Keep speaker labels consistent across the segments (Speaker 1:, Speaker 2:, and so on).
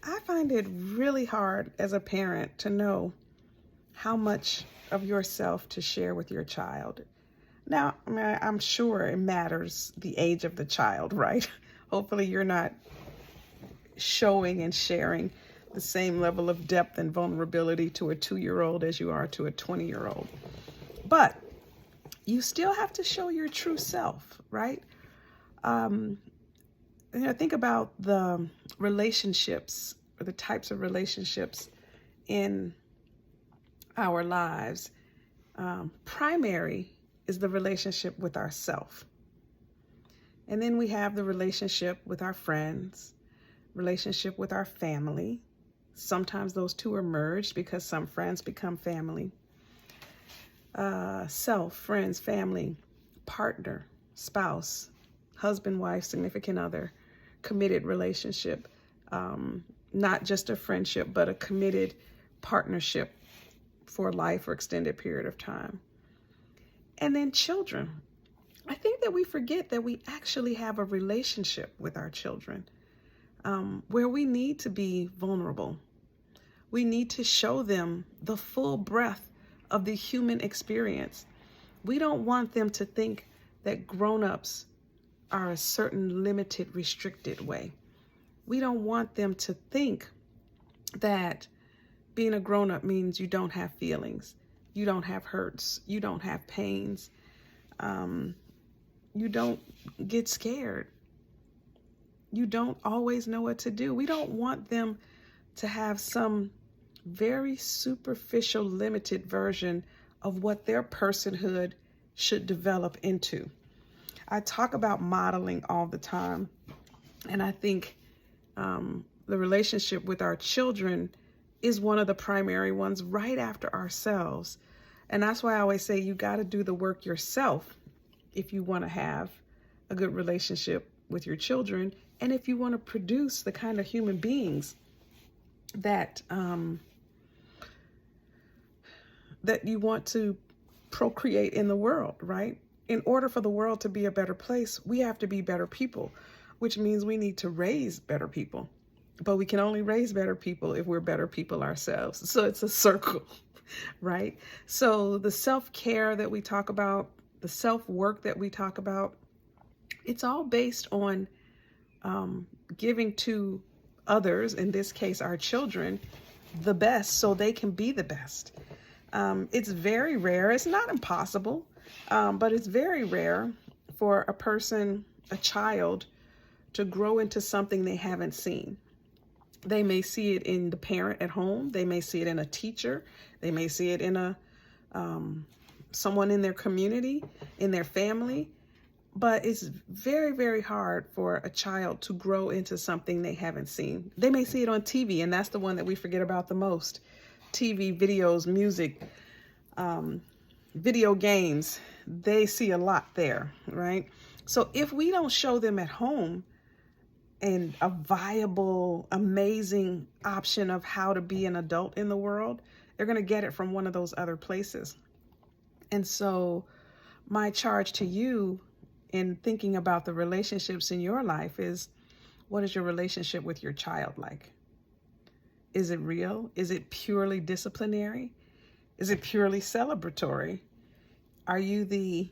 Speaker 1: I find it really hard as a parent to know how much of yourself to share with your child. Now, I mean, I'm sure it matters the age of the child, right? Hopefully you're not showing and sharing the same level of depth and vulnerability to a 2-year-old as you are to a 20-year-old. But you still have to show your true self, right? Think about the relationships or the types of relationships in our lives. Primary is the relationship with ourself. And then we have the relationship with our friends, relationship with our family. Sometimes those two are merged because some friends become family. Self, friends, family, partner, spouse, husband, wife, significant other, committed relationship, not just a friendship, but a committed partnership for life or extended period of time. And then children. I think that we forget that we actually have a relationship with our children, where we need to be vulnerable. We need to show them the full breadth of the human experience. We don't want them to think that grown-ups are a certain limited, restricted way. We don't want them to think that being a grown-up means you don't have feelings, you don't have hurts, you don't have pains, you don't get scared, you don't always know what to do. We don't want them to have some very superficial, limited version of what their personhood should develop into. I talk about modeling all the time, and I think the relationship with our children is one of the primary ones right after ourselves. And that's why I always say you got to do the work yourself if you want to have a good relationship with your children, and if you want to produce the kind of human beings that that you want to procreate in the world, right? In order for the world to be a better place, we have to be better people, which means we need to raise better people. But we can only raise better people if we're better people ourselves. So it's a circle, right? So the self-care that we talk about, the self-work that we talk about, it's all based on giving to others, in this case our children, the best so they can be the best. It's very rare, it's not impossible, but it's very rare for a person, a child, to grow into something they haven't seen. They may see it in the parent at home, they may see it in a teacher, they may see it in a someone in their community, in their family. But it's very, very hard for a child to grow into something they haven't seen. They may see it on TV, and that's the one that we forget about the most. TV, videos, music, video games, they see a lot there, right? So if we don't show them at home and a viable, amazing option of how to be an adult in the world, they're going to get it from one of those other places. And so my charge to you in thinking about the relationships in your life is, what is your relationship with your child like? Is it real? Is it purely disciplinary? Is it purely celebratory? Are you the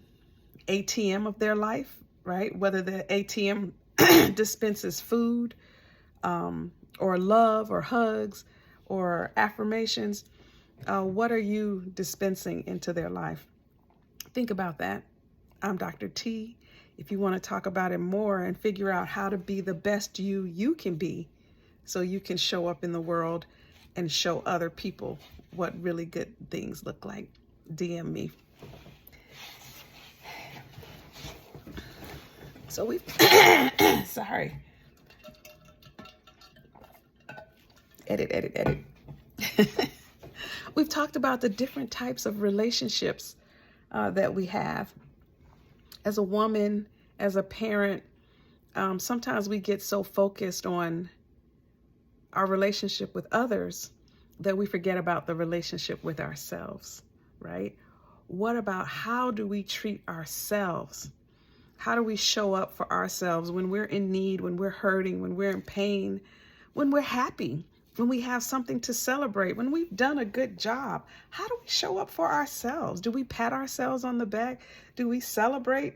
Speaker 1: ATM of their life, right? Whether the ATM dispenses food, or love, or hugs, or affirmations, what are you dispensing into their life? Think about that. I'm Dr. T. If you want to talk about it more and figure out how to be the best you can be, so you can show up in the world and show other people what really good things look like, DM me. So we've, sorry. Edit. We've talked about the different types of relationships that we have. As a woman, as a parent, sometimes we get so focused on our relationship with others that we forget about the relationship with ourselves, right? What about how do we treat ourselves? How do we show up for ourselves when we're in need, when we're hurting, when we're in pain, when we're happy, when we have something to celebrate, when we've done a good job? How do we show up for ourselves? Do we pat ourselves on the back? Do we celebrate?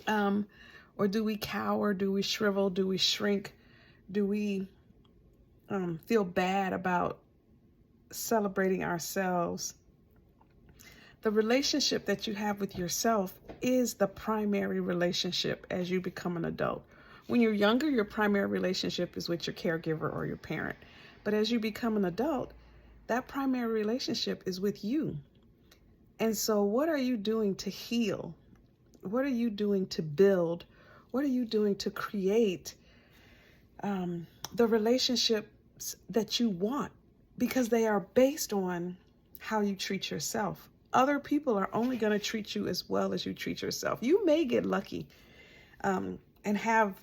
Speaker 1: Or do we cower? Do we shrivel? Do we shrink? Do we feel bad about celebrating ourselves? The relationship that you have with yourself is the primary relationship as you become an adult. When you're younger, your primary relationship is with your caregiver or your parent. But as you become an adult, that primary relationship is with you. And so what are you doing to heal? What are you doing to build? What are you doing to create the relationships that you want? Because they are based on how you treat yourself. Other people are only going to treat you as well as you treat yourself. You may get lucky and have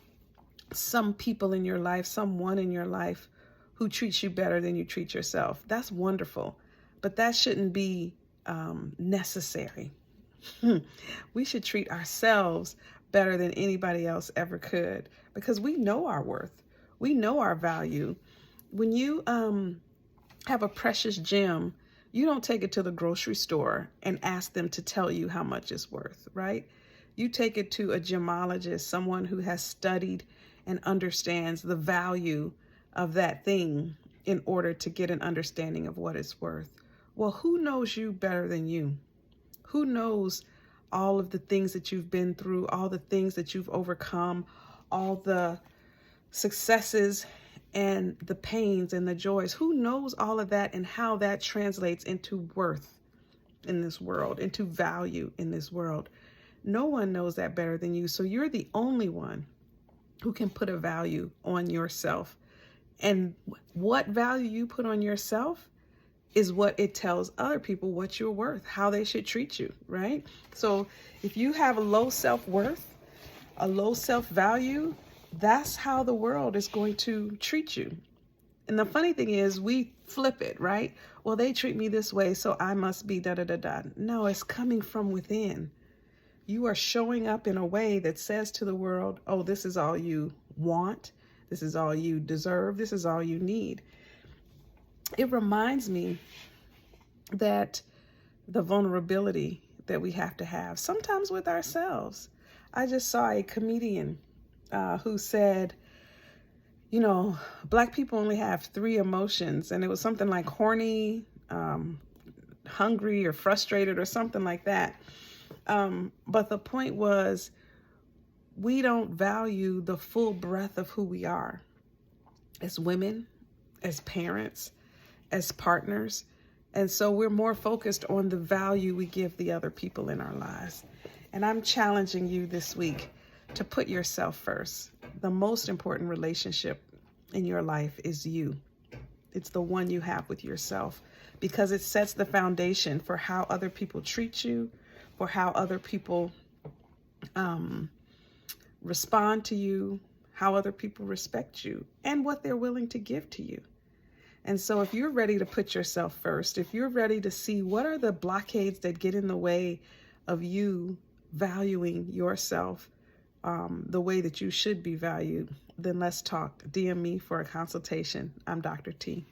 Speaker 1: some people in your life, someone in your life who treats you better than you treat yourself. That's wonderful, but that shouldn't be necessary. We should treat ourselves better than anybody else ever could, because we know our worth. We know our value. When you have a precious gem, you don't take it to the grocery store and ask them to tell you how much it's worth, right? You take it to a gemologist, someone who has studied and understands the value of that thing in order to get an understanding of what it's worth. Well, who knows you better than you? Who knows all of the things that you've been through, all the things that you've overcome, all the successes and the pains and the joys? Who knows all of that and how that translates into worth in this world, into value in this world? No one knows that better than you. So you're the only one who can put a value on yourself. And what value you put on yourself is what it tells other people what you're worth, how they should treat you, right? So if you have a low self-worth, a low self-value, that's how the world is going to treat you. And the funny thing is, we flip it, right? Well, they treat me this way, so I must be da-da-da-da. No, it's coming from within. You are showing up in a way that says to the world, oh, this is all you want. This is all you deserve. This is all you need. It reminds me that the vulnerability that we have to have, sometimes with ourselves. I just saw a comedian who said, you know, Black people only have 3 emotions, and it was something like horny, hungry, or frustrated, or something like that. But the point was, we don't value the full breadth of who we are as women, as parents, as partners. And so we're more focused on the value we give the other people in our lives. And I'm challenging you this week to put yourself first. The most important relationship in your life is you. It's the one you have with yourself, because it sets the foundation for how other people treat you, for how other people respond to you, how other people respect you, and what they're willing to give to you. And so if you're ready to put yourself first, if you're ready to see what are the blockades that get in the way of you valuing yourself the way that you should be valued, then let's talk. DM me for a consultation. I'm Dr. T.